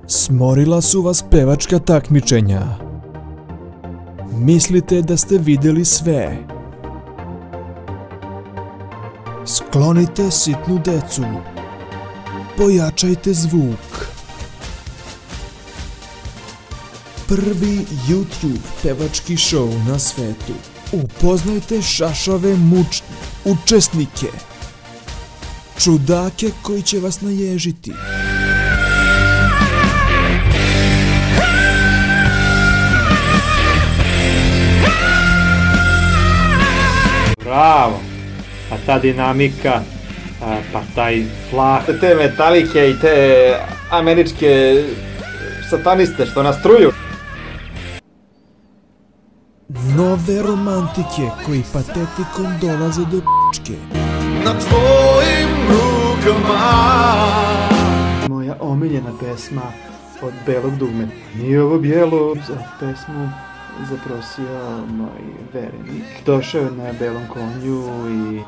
Smorila su vas pevačka takmičenja. Mislite da ste vidjeli sve. Sklonite sitnu decu. Pojačajte zvuk. Prvi YouTube pevački show na svetu. Upoznajte šašave učesnike. Čudake koji će vas naježiti. Bravo! A ta dinamika, pa taj flah. Te metalike i te američke sataniste što nas truju. Nove romantike koji patetikom dolaze do p***čke. Na tvojim rukama. Moja omiljena pesma od Belog dugme. Nije ovo bijelo za pesmu zaprosio moj verenik. Došao je na belom konju i...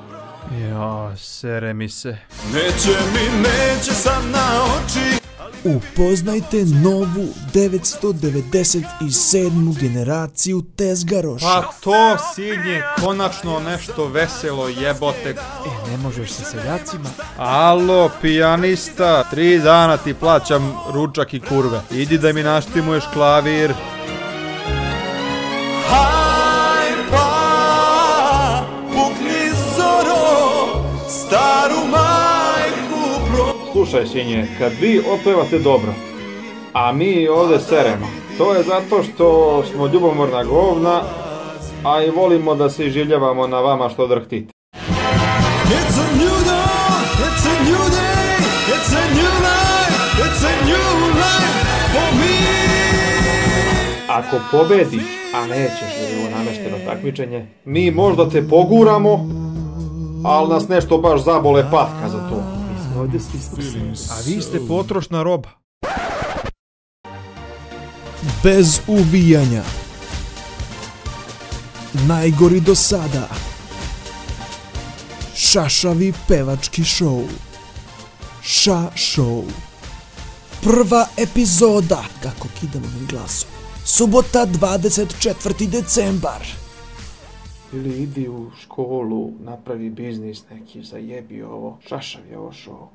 Jo, sere mi se. Neće sam na oči. Upoznajte novu 997. generaciju tezgaroša. Pa to, sinje, konačno nešto veselo jebote. Ne možeš sa seljacima. Alo, pijanista, 3 dana ti plaćam ručak i kurve. Idi da mi naštimuješ klavir. Hajpa, pukni zoro, staru majku pro... Slušaj, sinje, kad vi otpevate dobro, a mi ovdje seremo, to je zato što smo ljubomorna govna, a i volimo da se iživljavamo na vama što drhtite. It's a new dawn, it's a new day, it's a new life, it's a new life for me. Ako pobediš, a nećeš jer je ovo namešteno takmičenje, mi možda te poguramo, ali nas nešto baš zabole patka za to. Ovdje svi spremni. A vi ste potrošna roba. Bez uvijanja. Najgori do sada. Šašavi pevački show. Ša show. Prva epizoda. Kako kidamo ovim glasom. Subota 24. decembar. Ili idi u školu, napravi biznis neki, zajebi ovo, šašav je ovo show.